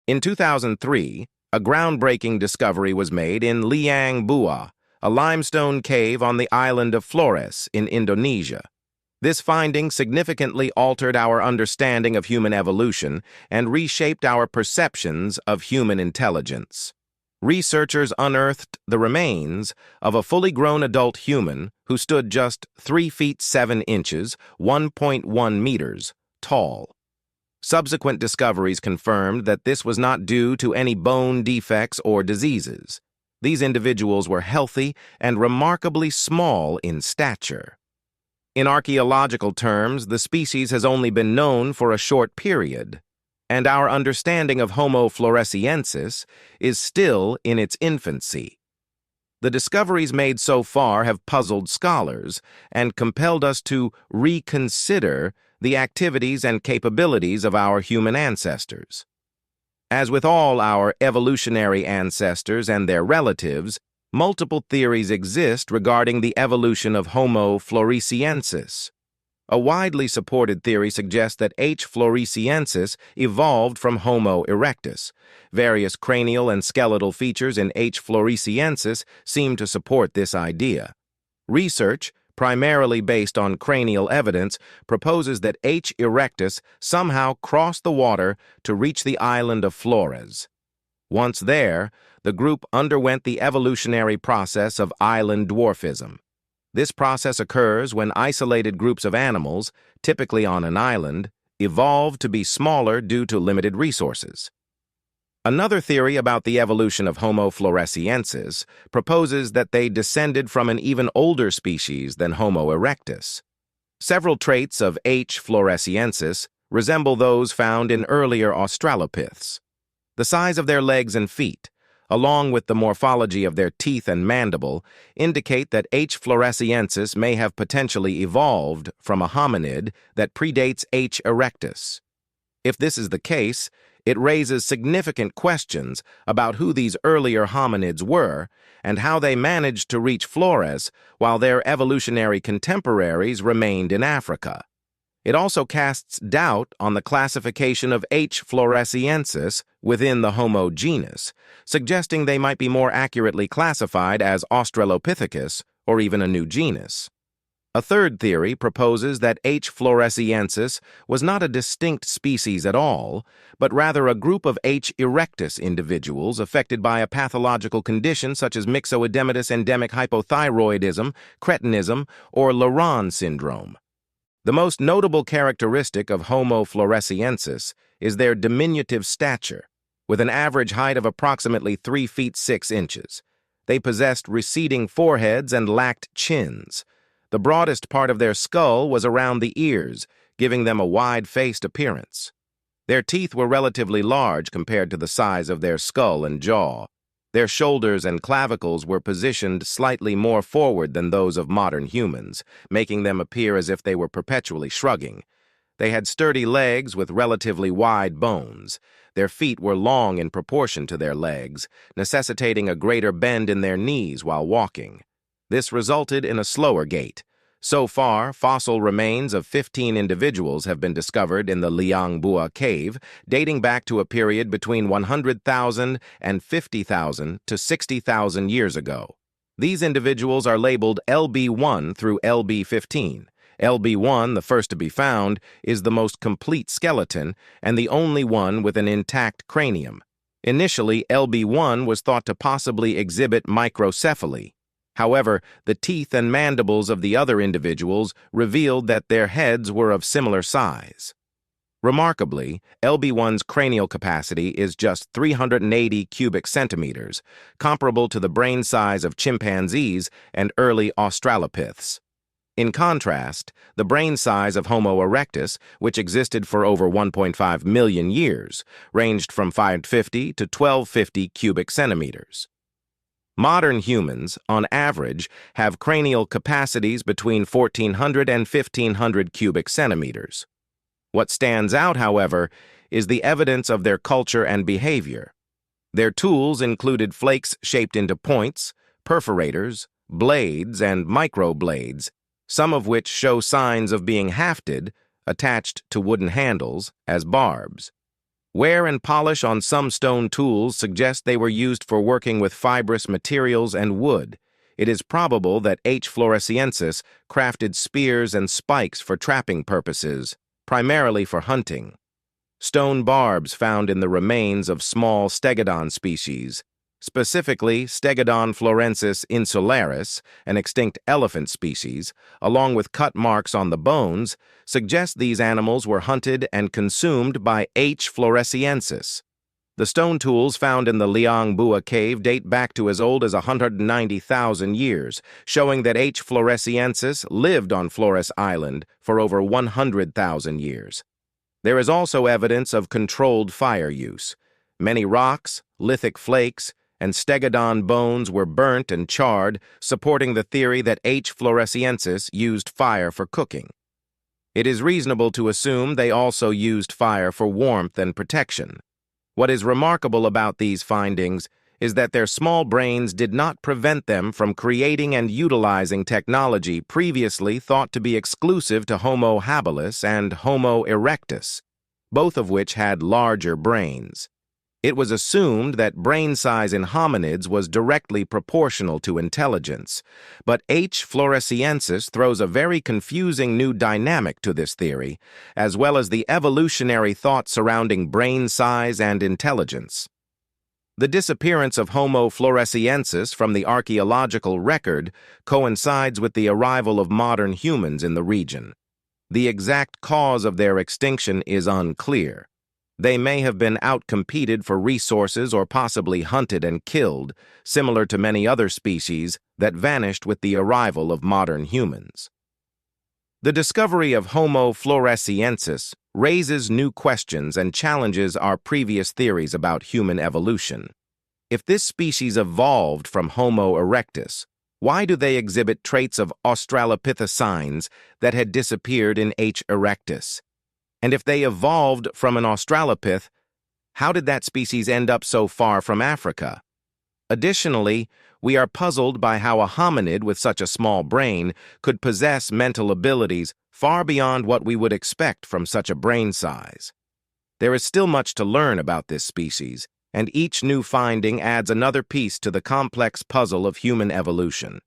In 2003, a groundbreaking discovery was made in Liang Bua, a limestone cave on the island of Flores in Indonesia. This finding significantly altered our understanding of human evolution and reshaped our perceptions of human intelligence. Researchers unearthed the remains of a fully grown adult human who stood just 3 feet 7 inches, 1.1 meters, tall. Subsequent discoveries confirmed that this was not due to any bone defects or diseases. These individuals were healthy and remarkably small in stature. In archaeological terms, the species has only been known for a short period, and our understanding of Homo Floresiensis is still in its infancy. The discoveries made so far have puzzled scholars and compelled us to reconsider the activities and capabilities of our human ancestors. As with all our evolutionary ancestors and their relatives, multiple theories exist regarding the evolution of Homo Floresiensis. A widely supported theory suggests that H. floresiensis evolved from Homo erectus. Various cranial and skeletal features in H. floresiensis seem to support this idea. Research, primarily based on cranial evidence, proposes that H. erectus somehow crossed the water to reach the island of Flores. Once there, the group underwent the evolutionary process of island dwarfism. This process occurs when isolated groups of animals, typically on an island, evolve to be smaller due to limited resources. Another theory about the evolution of Homo floresiensis proposes that they descended from an even older species than Homo erectus. Several traits of H. floresiensis resemble those found in earlier Australopiths. The size of their legs and feet, along with the morphology of their teeth and mandible, indicate that H. floresiensis may have potentially evolved from a hominid that predates H. erectus. If this is the case, it raises significant questions about who these earlier hominids were and how they managed to reach Flores while their evolutionary contemporaries remained in Africa. It also casts doubt on the classification of H. floresiensis within the Homo genus, suggesting they might be more accurately classified as Australopithecus or even a new genus. A third theory proposes that H. floresiensis was not a distinct species at all, but rather a group of H. erectus individuals affected by a pathological condition such as myxoedematous endemic hypothyroidism, cretinism, or Laron syndrome. The most notable characteristic of Homo floresiensis is their diminutive stature, with an average height of approximately 3 feet 6 inches. They possessed receding foreheads and lacked chins. The broadest part of their skull was around the ears, giving them a wide-faced appearance. Their teeth were relatively large compared to the size of their skull and jaw. Their shoulders and clavicles were positioned slightly more forward than those of modern humans, making them appear as if they were perpetually shrugging. They had sturdy legs with relatively wide bones. Their feet were long in proportion to their legs, necessitating a greater bend in their knees while walking. This resulted in a slower gait. So far, fossil remains of 15 individuals have been discovered in the Liang Bua Cave, dating back to a period between 100,000 and 50,000 to 60,000 years ago. These individuals are labeled LB1 through LB15. LB1, the first to be found, is the most complete skeleton and the only one with an intact cranium. Initially, LB1 was thought to possibly exhibit microcephaly. However, the teeth and mandibles of the other individuals revealed that their heads were of similar size. Remarkably, LB1's cranial capacity is just 380 cubic centimeters, comparable to the brain size of chimpanzees and early Australopiths. In contrast, the brain size of Homo erectus, which existed for over 1.5 million years, ranged from 550 to 1250 cubic centimeters. Modern humans, on average, have cranial capacities between 1,400 and 1,500 cubic centimeters. What stands out, however, is the evidence of their culture and behavior. Their tools included flakes shaped into points, perforators, blades, and microblades, some of which show signs of being hafted, attached to wooden handles, as barbs. Wear and polish on some stone tools suggest they were used for working with fibrous materials and wood. It is probable that H. Floresiensis crafted spears and spikes for trapping purposes, primarily for hunting. Stone barbs found in the remains of small stegodon species, specifically Stegodon florensis insularis, an extinct elephant species, along with cut marks on the bones, suggest these animals were hunted and consumed by H. floresiensis. The stone tools found in the Liang Bua Cave date back to as old as 190,000 years, showing that H. floresiensis lived on Flores Island for over 100,000 years. There is also evidence of controlled fire use. Many rocks, lithic flakes, and stegodon bones were burnt and charred, supporting the theory that H. floresiensis used fire for cooking. It is reasonable to assume they also used fire for warmth and protection. What is remarkable about these findings is that their small brains did not prevent them from creating and utilizing technology previously thought to be exclusive to Homo habilis and Homo erectus, both of which had larger brains. It was assumed that brain size in hominids was directly proportional to intelligence, but H. floresiensis throws a very confusing new dynamic to this theory, as well as the evolutionary thought surrounding brain size and intelligence. The disappearance of Homo floresiensis from the archaeological record coincides with the arrival of modern humans in the region. The exact cause of their extinction is unclear. They may have been outcompeted for resources or possibly hunted and killed, similar to many other species that vanished with the arrival of modern humans. The discovery of Homo floresiensis raises new questions and challenges our previous theories about human evolution. If this species evolved from Homo erectus, why do they exhibit traits of Australopithecines that had disappeared in H. erectus? And if they evolved from an Australopith, how did that species end up so far from Africa? Additionally, we are puzzled by how a hominid with such a small brain could possess mental abilities far beyond what we would expect from such a brain size. There is still much to learn about this species, and each new finding adds another piece to the complex puzzle of human evolution.